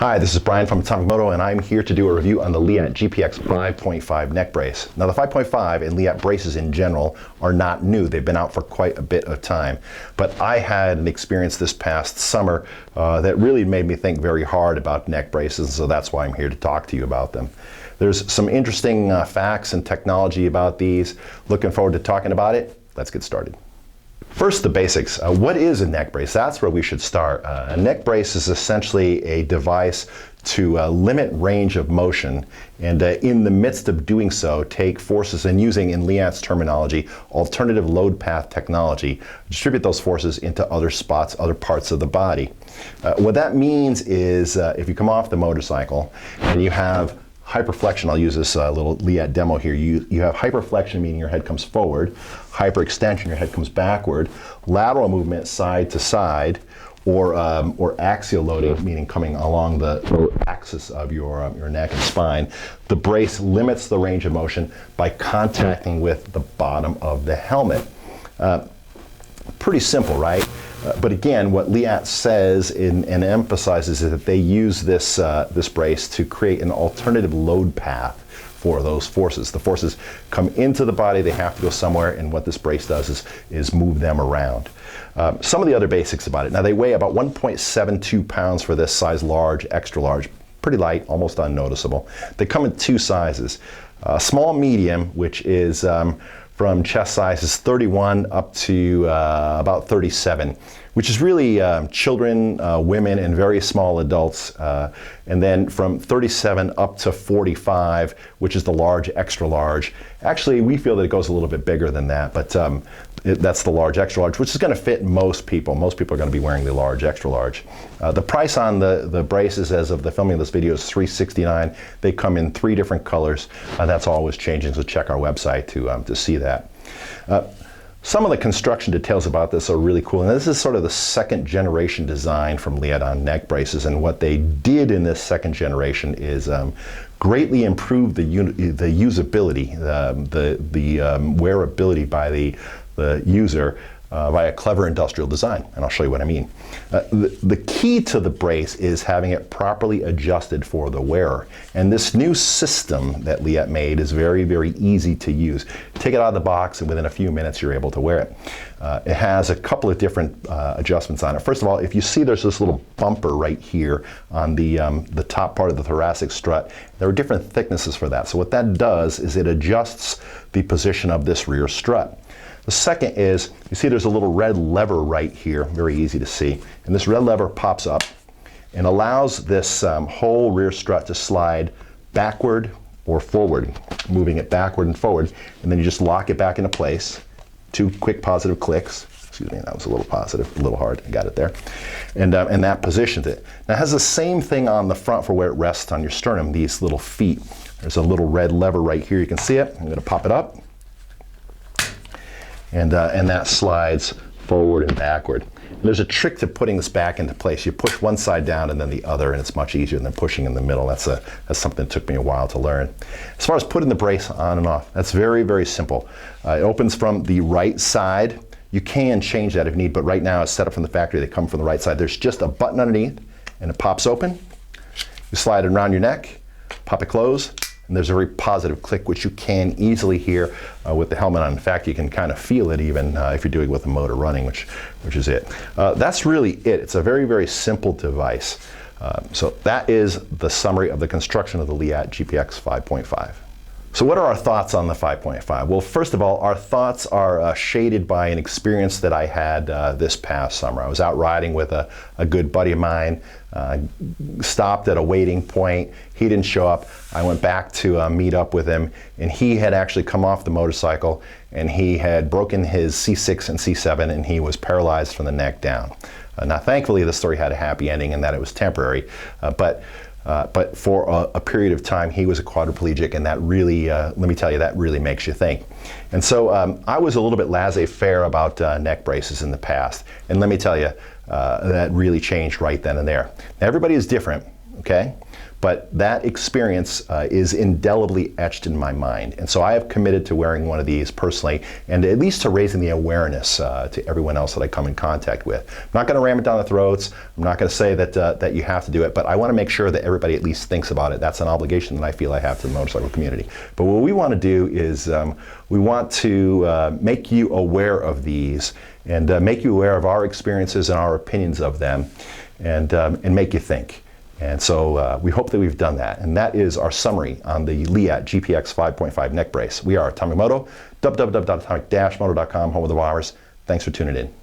Hi, this is Brian from Atomic-Moto, and I'm here to do a review on the Leatt GPX 5.5 neck brace. Now, the 5.5 and Leatt braces in general are not new. They've been out for quite a bit of time. But I had an experience this past summer that really made me think very hard about neck braces, so that's why I'm here to talk to you about them. There's some interesting facts and technology about these. Looking forward to talking about it. Let's get started. First, the basics. What is a neck brace? That's where we should start. A neck brace is essentially a device to limit range of motion, and in the midst of doing so, take forces and using, in Leatt's terminology, alternative load path technology, distribute those forces into other spots, other parts of the body. What that means is if you come off the motorcycle and you have hyperflexion, I'll use this little Leatt demo here. You have hyperflexion, meaning your head comes forward, hyperextension, your head comes backward, lateral movement side to side, or axial loading, meaning coming along the axis of your neck and spine. The brace limits the range of motion by contacting with the bottom of the helmet. Pretty simple, right? But again, what Leatt says and emphasizes is that they use this brace to create an alternative load path for those forces. The forces come into the body, they have to go somewhere, and what this brace does is move them around. Some of the other basics about it. Now, they weigh about 1.72 pounds for this size large, extra large. Pretty light, almost unnoticeable. They come in two sizes. Small, medium, which is from chest sizes 31 up to about 37, which is really children, women, and very small adults. And then from 37 up to 45, which is the large, extra large. Actually, we feel that it goes a little bit bigger than that, but that's the large, extra large, which is going to fit most people. Most people are going to be wearing the large, extra large. The price on the braces as of the filming of this video is $369. They come in 3 different colors. That's always changing, so check our website to see that. Some of the construction details about this are really cool, and this is sort of the second generation design from Leatt on neck braces, and what they did in this second generation is greatly improve the usability, the wearability by the user by a clever industrial design, and I'll show you what I mean. The key to the brace is having it properly adjusted for the wearer, and this new system that Leatt made is very, very easy to use. Take it out of the box, and within a few minutes you're able to wear it. It has a couple of different adjustments on it. First of all, if you see there's this little bumper right here on the top part of the thoracic strut, there are different thicknesses for that. So what that does is it adjusts the position of this rear strut. The second is, you see there's a little red lever right here, very easy to see. And this red lever pops up and allows this whole rear strut to slide backward or forward, moving it backward and forward. And then you just lock it back into place. 2 quick positive clicks. Excuse me, that was a little positive, a little hard, I got it there. And that positions it. Now it has the same thing on the front for where it rests on your sternum, these little feet. There's a little red lever right here, you can see it. I'm gonna pop it up. And that slides forward and backward. And there's a trick to putting this back into place. You push one side down and then the other, and it's much easier than pushing in the middle. That's something that took me a while to learn. As far as putting the brace on and off, that's very, very simple. It opens from the right side. You can change that if you need, but right now it's set up from the factory. They come from the right side. There's just a button underneath, and it pops open. You slide it around your neck, pop it closed, and there's a very positive click, which you can easily hear with the helmet on. In fact, you can kind of feel it even if you're doing it with the motor running, which is it. That's really it. It's a very, very simple device. So that is the summary of the construction of the Leatt GPX 5.5. So what are our thoughts on the 5.5? Well, first of all, our thoughts are shaded by an experience that I had this past summer. I was out riding with a good buddy of mine, stopped at a waiting point. He didn't show up. I went back to meet up with him, and he had actually come off the motorcycle, and he had broken his C6 and C7, and he was paralyzed from the neck down. Now, thankfully, the story had a happy ending in that it was temporary, but for a period of time, he was a quadriplegic, and that really, let me tell you, that really makes you think. And so I was a little bit laissez-faire about neck braces in the past, and let me tell you, that really changed right then and there. Now, everybody is different, okay? But that experience is indelibly etched in my mind. And so I have committed to wearing one of these personally, and at least to raising the awareness to everyone else that I come in contact with. I'm not going to ram it down the throats. I'm not going to say that you have to do it, but I want to make sure that everybody at least thinks about it. That's an obligation that I feel I have to the motorcycle community. But what we want to do is we want to make you aware of these and make you aware of our experiences and our opinions of them, and make you think. And so we hope that we've done that. And that is our summary on the Leatt GPX 5.5 neck brace. We are Atomic-Moto, www.atomic-moto.com, home of the wowers. Thanks for tuning in.